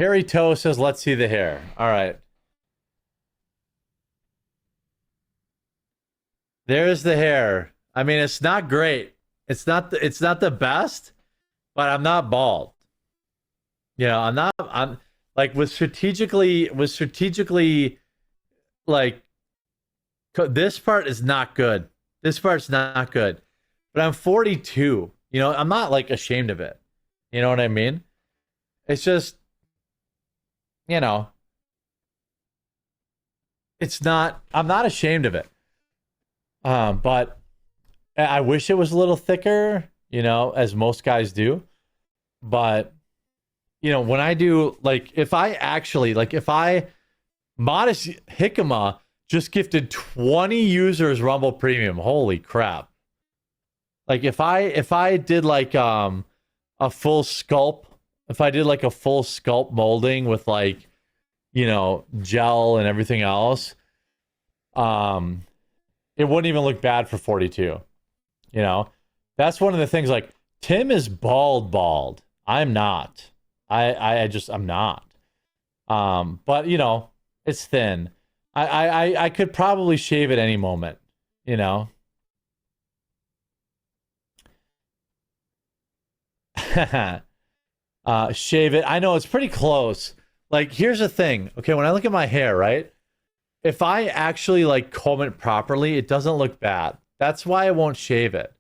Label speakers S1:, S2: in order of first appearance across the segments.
S1: Hairy Toe says, let's see the hair. All right. There's the hair. I mean, it's not great. It's not the best, but I'm not bald. I'm like with strategically like this part is not good. This part's not good. But I'm 42. I'm not like ashamed of it. You know what I mean? It's just, you know, it's not I'm not ashamed of it. But I wish it was a little thicker, as most guys do. But when I do, like, if I Modest Hickama just gifted 20 users Rumble Premium. Holy crap. Like if I did like a full sculpt, if I did like a full sculpt molding with like, gel and everything else, um it wouldn't even look bad for 42. That's one of the things. Like, Tim is bald. I'm not. I'm not. But it's thin. I could probably shave it any moment, you know. Shave it. I know it's pretty close. Like, here's the thing. Okay, when I look at my hair, right? If I actually like comb it properly, it doesn't look bad. That's why I won't shave it.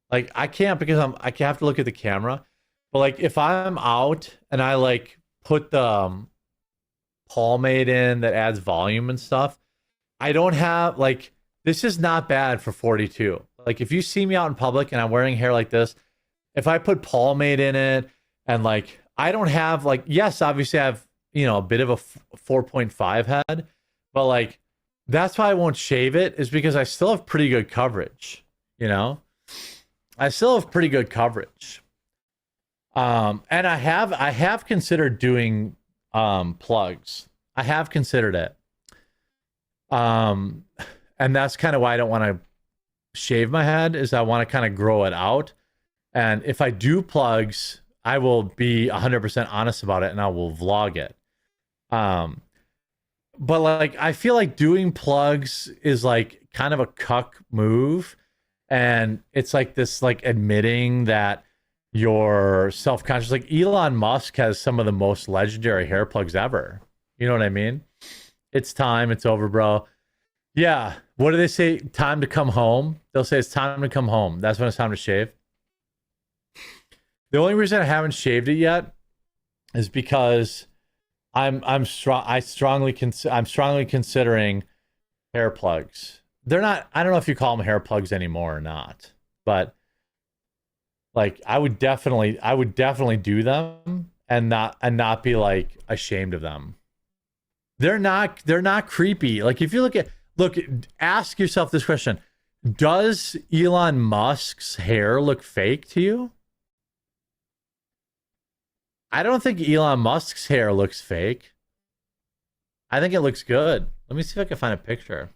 S1: Like, I can't because I have to look at the camera. But like if I'm out and I like put the pomade in that adds volume and stuff, I don't have like this is not bad for 42. Like, if you see me out in public and I'm wearing hair like this, if I put pomade in it and like I don't have like, yes, obviously I have, a bit of a 4.5 head, but like that's why I won't shave it, is because I still have pretty good coverage, I still have pretty good coverage. And I have considered doing plugs. I have considered it. And that's kind of why I don't want to shave my head, is I want to kind of grow it out. And if I do plugs, I will be 100% honest about it and I will vlog it. But like I feel like doing plugs is like kind of a cuck move, and it's like this like admitting that you're self-conscious. Like, Elon Musk has some of the most legendary hair plugs ever. You know what I mean? It's time. It's over, bro. Yeah. What do they say? Time to come home. They'll say it's time to come home. That's when it's time to shave. The only reason I haven't shaved it yet is because I'm strongly considering hair plugs. They're not. I don't know if you call them hair plugs anymore or not, but like I would definitely do them and not be like ashamed of them. They're not creepy. Like, if you ask yourself this question: does Elon Musk's hair look fake to you? I don't think Elon Musk's hair looks fake. I think it looks good. Let me see if I can find a picture.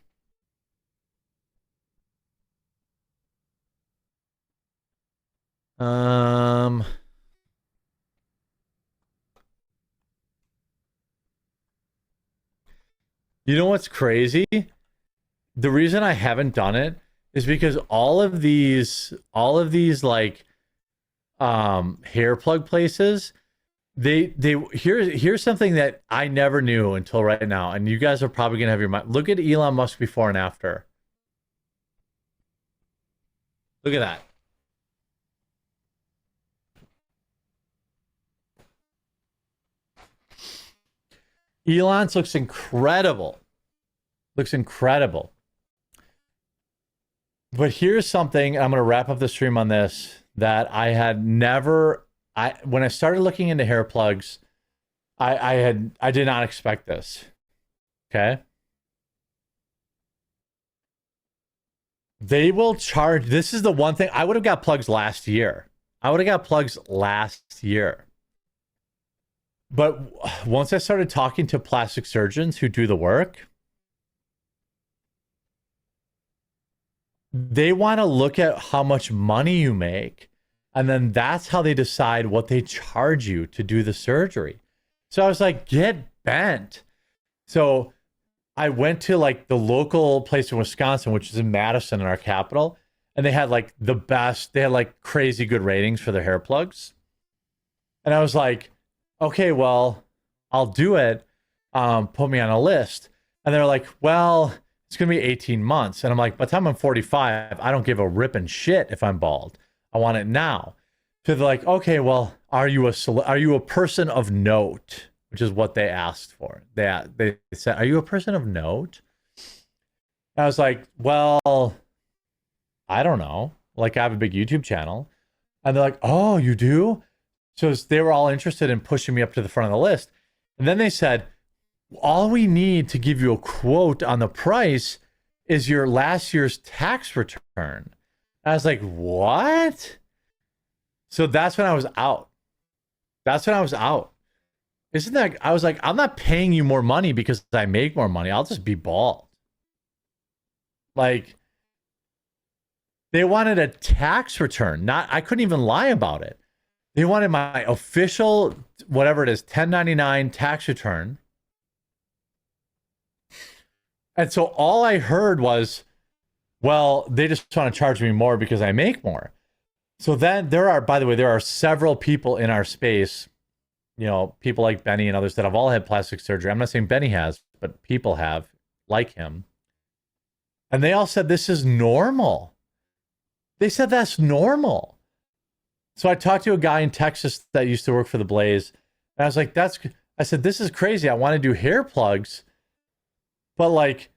S1: Um, you know what's crazy? The reason I haven't done it is because all of these like hair plug places, here's something that I never knew until right now, and you guys are probably gonna have your mind. Look at Elon Musk before and after. Look at that. Elon's looks incredible. Looks incredible. But here's something, I'm going to wrap up the stream on this, that I had never, when I started looking into hair plugs, I did not expect this. Okay. They will charge, this is the one thing, I would have got plugs last year. But once I started talking to plastic surgeons who do the work, they want to look at how much money you make, and then that's how they decide what they charge you to do the surgery. So I was like, get bent. So I went to like the local place in Wisconsin, which is in Madison, in our capital, and they had like the best, they had like crazy good ratings for their hair plugs. And I was like, okay, well, I'll do it. Put me on a list. And they're like, well, it's going to be 18 months. And I'm like, by the time I'm 45, I don't give a ripping shit if I'm bald. I want it now. So they're like, okay, well, are you a person of note? Which is what they asked for. They said, are you a person of note? And I was like, well, I don't know. Like, I have a big YouTube channel. And they're like, oh, you do? So they were all interested in pushing me up to the front of the list. And then they said, all we need to give you a quote on the price is your last year's tax return. I was like, what? So that's when I was out. That's when I was out. Isn't that, I was like, I'm not paying you more money because I make more money. I'll just be bald. Like, they wanted a tax return. I couldn't even lie about it. They wanted my official, whatever it is, 1099 tax return. And so all I heard was, well, they just want to charge me more because I make more. So then by the way, there are several people in our space, you know, people like Benny and others that have all had plastic surgery. I'm not saying Benny has, but people have, like him. And they all said, this is normal. They said that's normal. So I talked to a guy in Texas that used to work for the Blaze. And I was like, I said, this is crazy. I want to do hair plugs, but like,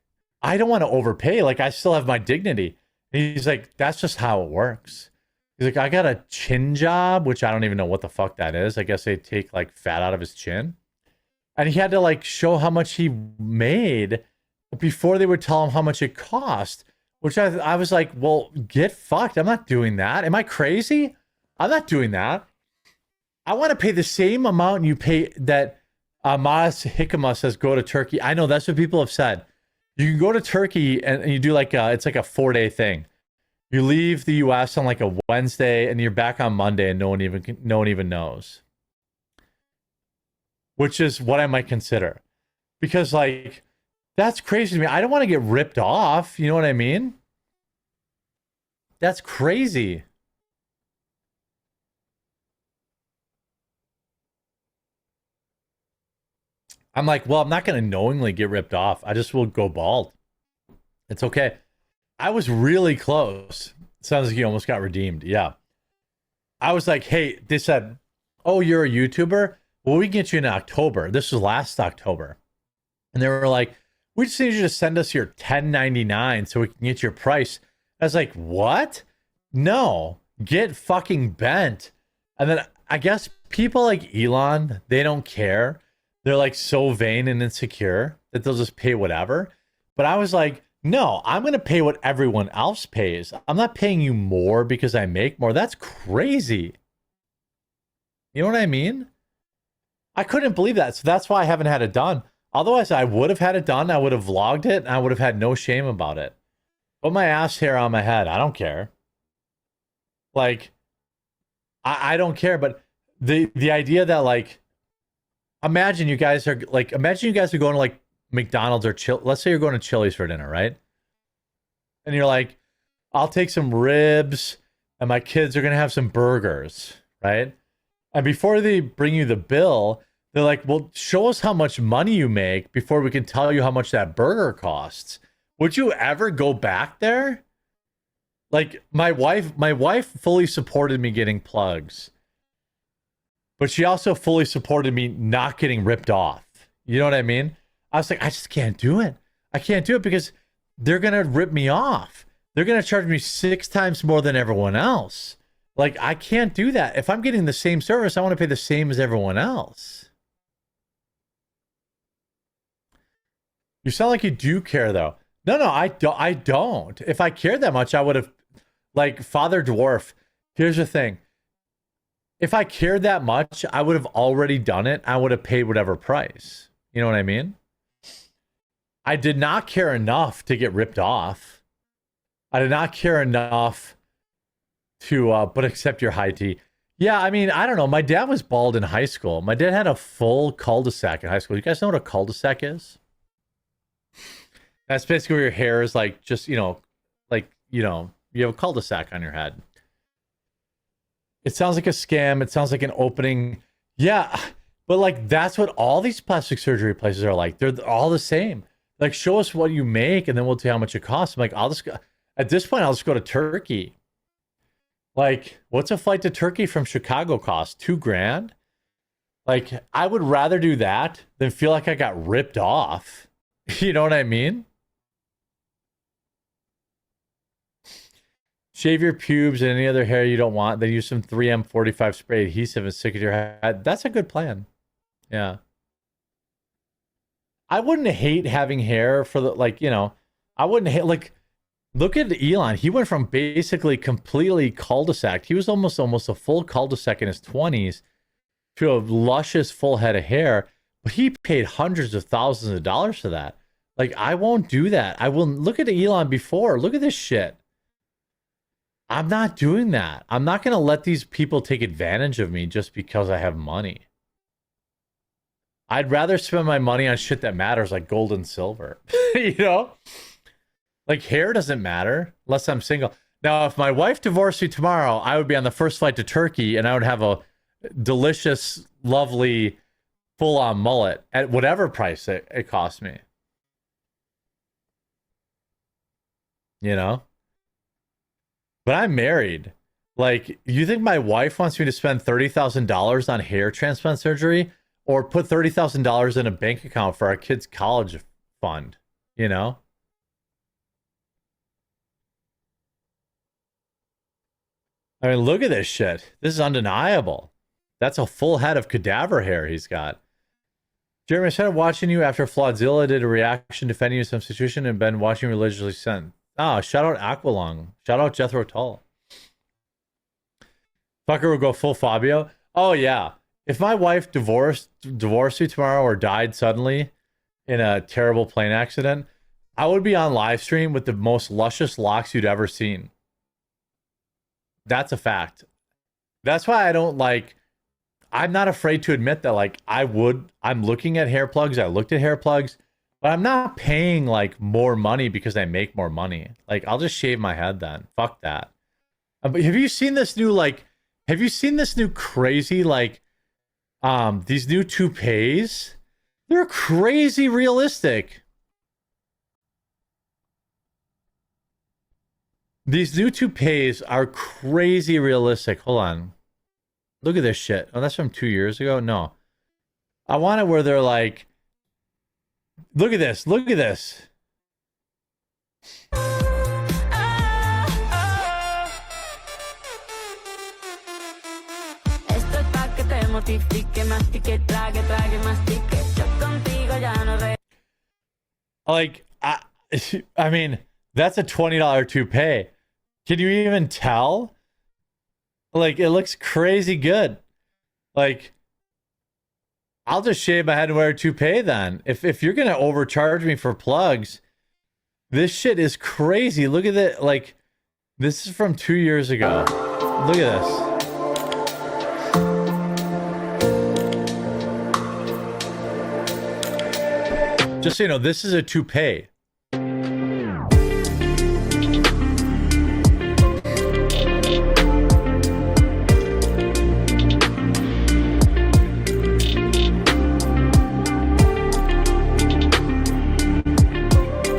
S1: I don't want to overpay. Like, I still have my dignity. And he's like, that's just how it works. He's like, I got a chin job, which I don't even know what the fuck that is. I guess they take like fat out of his chin. And he had to like show how much he made before they would tell him how much it cost, which I was like, well, get fucked. I'm not doing that. Am I crazy? I'm not doing that. I want to pay the same amount you pay that Mas Hikama says go to Turkey. I know that's what people have said. You can go to Turkey and you do like it's like a 4-day thing. You leave the US on like a Wednesday and you're back on Monday and no one even knows. Which is what I might consider. Because like, that's crazy to me. I don't want to get ripped off. You know what I mean? That's crazy. I'm like, well, I'm not going to knowingly get ripped off. I just will go bald. It's okay. I was really close. Sounds like you almost got redeemed. Yeah. I was like, hey, they said, oh, you're a YouTuber? Well, we can get you in October. This was last October. And they were like, we just need you to send us your 1099 so we can get your price. I was like, what? No, get fucking bent. And then I guess people like Elon, they don't care. They're like so vain and insecure that they'll just pay whatever. But I was like, no, I'm going to pay what everyone else pays. I'm not paying you more because I make more. That's crazy. You know what I mean? I couldn't believe that. So that's why I haven't had it done. Otherwise, I would have had it done. I would have vlogged it and I would have had no shame about it. Put my ass hair on my head. I don't care. Like, I don't care. But the idea that like, imagine you guys are going to like McDonald's or let's say you're going to Chili's for dinner, right? And you're like, I'll take some ribs and my kids are going to have some burgers, right? And before they bring you the bill, they're like, well, show us how much money you make before we can tell you how much that burger costs. Would you ever go back there? Like my wife fully supported me getting plugs, but she also fully supported me not getting ripped off. You know what I mean? I was like, I just can't do it. I can't do it because they're going to rip me off. They're going to charge me 6 times more than everyone else. Like, I can't do that. If I'm getting the same service, I want to pay the same as everyone else. You sound like you do care, though. No, I don't. If I cared that much, I would have, like, Father Dwarf. Here's the thing. If I cared that much, I would have already done it. I would have paid whatever price. You know what I mean? I did not care enough to get ripped off. I did not care enough to, but accept your high tea. Yeah, I mean, I don't know. My dad was bald in high school. My dad had a full cul-de-sac in high school. You guys know what a cul-de-sac is? That's basically where your hair is like just, like, you have a cul-de-sac on your head. It sounds like a scam. It sounds like an opening. Yeah, but like that's what all these plastic surgery places are like. They're all the same. Like, show us what you make, and then we'll tell you how much it costs. I'm like, I'll just go. At this point, I'll just go to Turkey. Like, what's a flight to Turkey from Chicago cost? $2,000? Like, I would rather do that than feel like I got ripped off. You know what I mean? Shave your pubes and any other hair you don't want. Then use some 3M45 spray adhesive and stick it to your head. That's a good plan. Yeah. I wouldn't hate having hair for the, like, I wouldn't hate, like, look at Elon. He went from basically completely cul-de-sac. He was almost a full cul-de-sac in his 20s to a luscious full head of hair. But he paid hundreds of thousands of dollars for that. Like, I won't do that. I will look at Elon before. Look at this shit. I'm not doing that. I'm not going to let these people take advantage of me just because I have money. I'd rather spend my money on shit that matters, like gold and silver. Like, hair doesn't matter unless I'm single. Now, if my wife divorced me tomorrow, I would be on the first flight to Turkey and I would have a delicious, lovely, full-on mullet at whatever price it cost me. But I'm married. Like, you think my wife wants me to spend $30,000 on hair transplant surgery or put $30,000 in a bank account for our kids' college fund? I mean, look at this shit. This is undeniable. That's a full head of cadaver hair he's got. Jeremy, I started watching you after Flawdzilla did a reaction defending you in some situation and been watching you religiously since. Ah, shout out Aqualung. Shout out Jethro Tull. Fucker will go full Fabio. Oh, yeah. If my wife divorced me tomorrow or died suddenly in a terrible plane accident, I would be on live stream with the most luscious locks you'd ever seen. That's a fact. That's why I don't like... I'm not afraid to admit that, like, I'm looking at hair plugs. I looked at hair plugs. But I'm not paying, like, more money because I make more money. Like, I'll just shave my head then. Fuck that. But have you seen this new, crazy, like, these new toupees? They're crazy realistic. These new toupees are crazy realistic. Hold on. Look at this shit. Oh, that's from 2 years ago? No. I want it where they're like... Look at this. Look at this. Like, I mean, that's a $20 toupee. Can you even tell? Like, it looks crazy good. Like... I'll just shave my head and wear a toupee then. If you're going to overcharge me for plugs, this shit is crazy. Look at that. Like, this is from 2 years ago. Look at this. Just so you know, this is a toupee.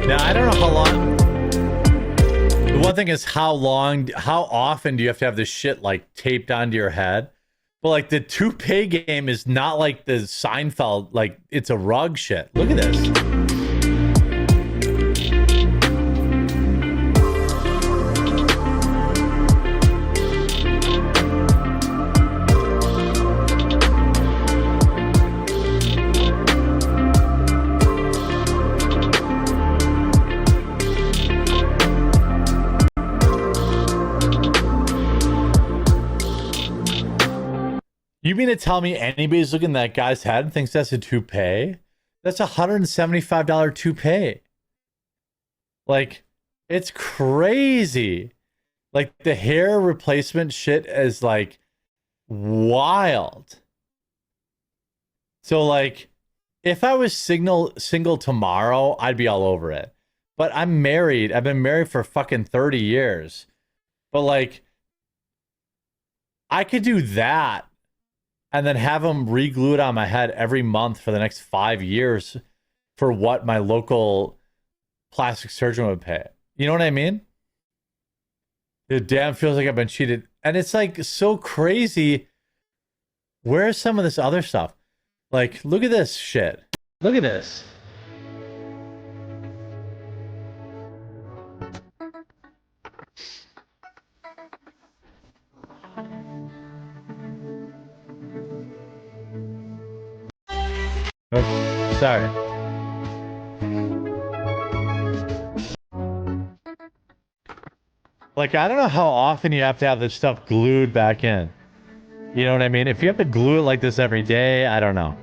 S1: Now, I don't know how long. The one thing is how often do you have to have this shit, like, taped onto your head? But, like, the toupee game is not like the Seinfeld, like, it's a rug shit. Look at this. You mean to tell me anybody's looking at that guy's head and thinks that's a toupee? That's a $175 toupee. Like, it's crazy. Like, the hair replacement shit is like, wild. So like, if I was single tomorrow, I'd be all over it. But I'm married. I've been married for fucking 30 years. But like, I could do that and then have them re-glue it on my head every month for the next 5 years for what my local plastic surgeon would pay. You know what I mean? It damn feels like I've been cheated. And it's like so crazy. Where's some of this other stuff? Like, look at this shit. Look at this. Oh, sorry. Like, I don't know how often you have to have this stuff glued back in. You know what I mean? If you have to glue it like this every day, I don't know.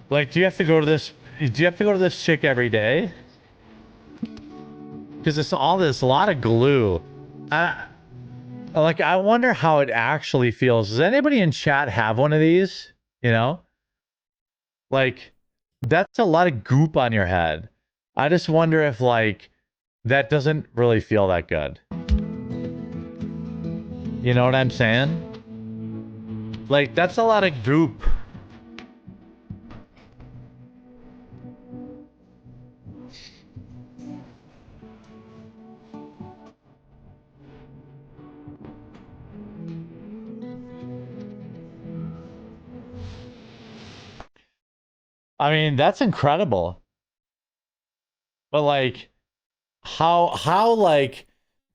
S1: Like, do you have to go to this? Do you have to go to this chick every day? Because it's all this, a lot of glue. Like, I wonder how it actually feels. Does anybody in chat have one of these? You know? Like, that's a lot of goop on your head. I just wonder if, like, that doesn't really feel that good. You know what I'm saying? Like, that's a lot of goop. I mean, that's incredible. But like, how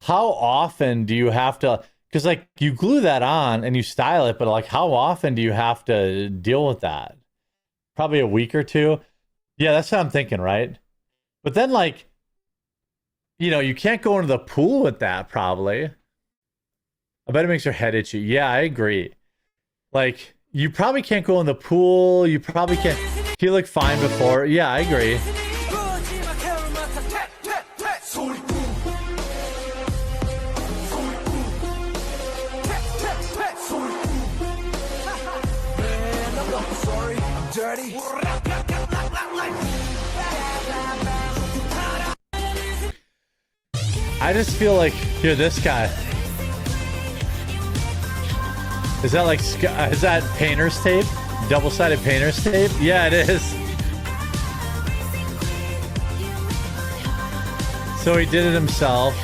S1: often do you have to? Because like you glue that on and you style it, but like how often do you have to deal with that? Probably a week or two. Yeah, that's what I'm thinking, right? But then like, you can't go into the pool with that probably. I bet it makes your head itchy. Yeah, I agree. Like, you probably can't go in the pool. You probably can't. He looked fine before. Yeah, I agree. I just feel like, here, this guy. Is that like, is that painter's tape? Double-sided painter's tape? Yeah, it is. So he did it himself.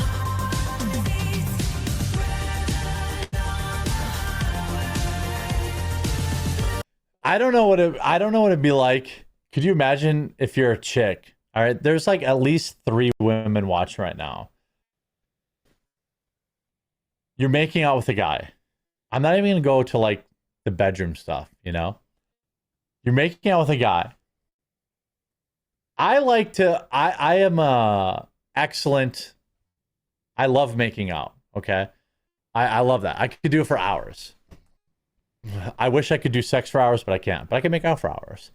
S1: I don't know what it'd be like. Could you imagine if you're a chick? All right, there's like at least 3 women watching right now. You're making out with a guy. I'm not even gonna go to like the bedroom stuff, You're making out with a guy. I am excellent. I love making out. Okay. I love that. I could do it for hours. I wish I could do sex for hours, but I can't. But I can make out for hours.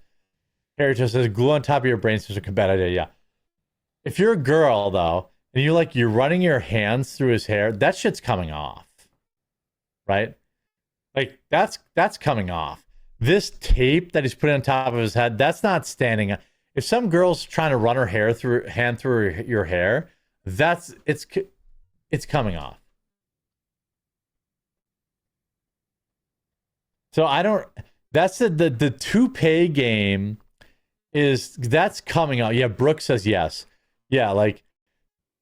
S1: Harry just says glue on top of your brain seems like a bad idea. Yeah. If you're a girl though, and you're running your hands through his hair, that shit's coming off. Right? Like that's coming off. This tape that he's putting on top of his head, that's not standing. If some girl's trying to run her hand through your hair, it's coming off. So that's the toupee game that's coming out. Yeah, Brooke says yes. Yeah, like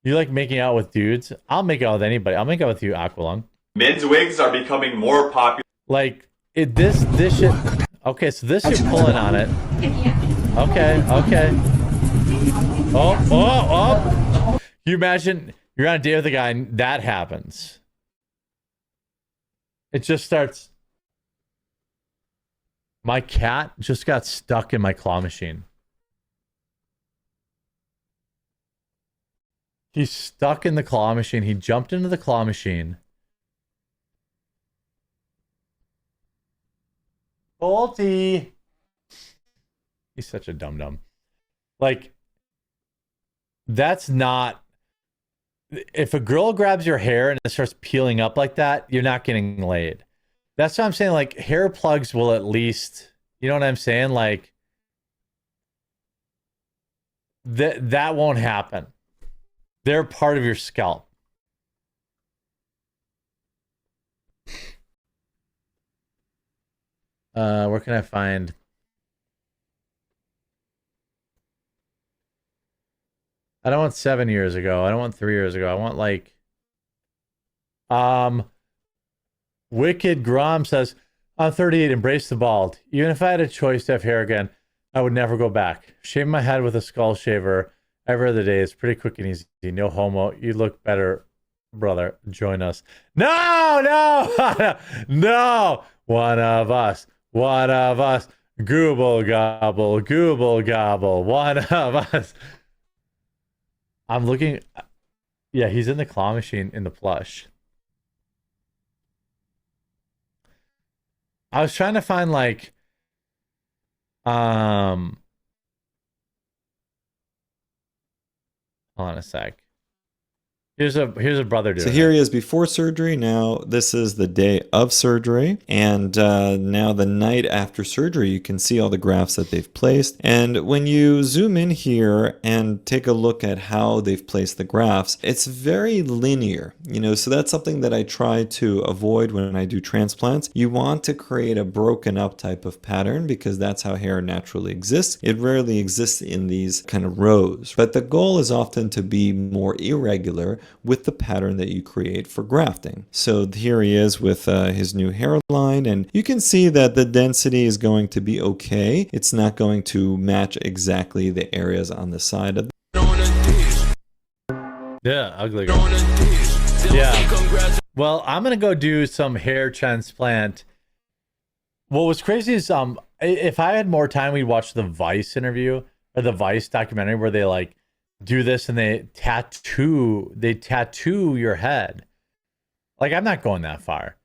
S1: you like making out with dudes. I'll make out with anybody. I'll make out with you, Aqualung.
S2: Men's wigs are becoming more popular.
S1: Like this shit. Okay, so this you're pulling on it. Okay. Oh. You imagine you're on a date with a guy and that happens. It just starts. My cat just got stuck in my claw machine. He's stuck in the claw machine. He jumped into the claw machine. Bolty. He's such a dum-dum. Like, That's not, if a girl grabs your hair and it starts peeling up like that, you're not getting laid. That's what I'm saying. Like, hair plugs will at least, you know what I'm saying? Like, that won't happen. They're part of your scalp. Where can I find? I don't want 7 years ago. I don't want 3 years ago. I want like, Wicked Grom says, I'm 38, embrace the bald. Even if I had a choice to have hair again, I would never go back. Shave my head with a skull shaver every other day. It's pretty quick and easy. No homo. You look better, brother. Join us. No, no, no. One of us. One of us. Gooble gobble. Gooble gobble. One of us. I'm looking. Yeah, he's in the claw machine in the plush. I was trying to find like, hold on a sec. Here's a brother doing
S3: So here
S1: it.
S3: he is before surgery. Now this is the day of surgery, and now the night after surgery, you can see all the grafts that they've placed. And when you zoom in here and take a look at how they've placed the grafts, it's very linear, you know, so that's something that I try to avoid when I do transplants. You want to create a broken up type of pattern because that's how hair naturally exists. It rarely exists in these kind of rows, but the goal is often to be more irregular with the pattern that you create for grafting. So here he is with his new hairline, and you can see that the density is going to be okay. It's not going to match exactly the areas on the side of
S1: Yeah, ugly girl. Yeah. Well, I'm gonna go do some hair transplant. What was crazy is if I had more time, we'd watch the Vice interview or the Vice documentary where they like do this and they tattoo your head. Like, I'm not going that far.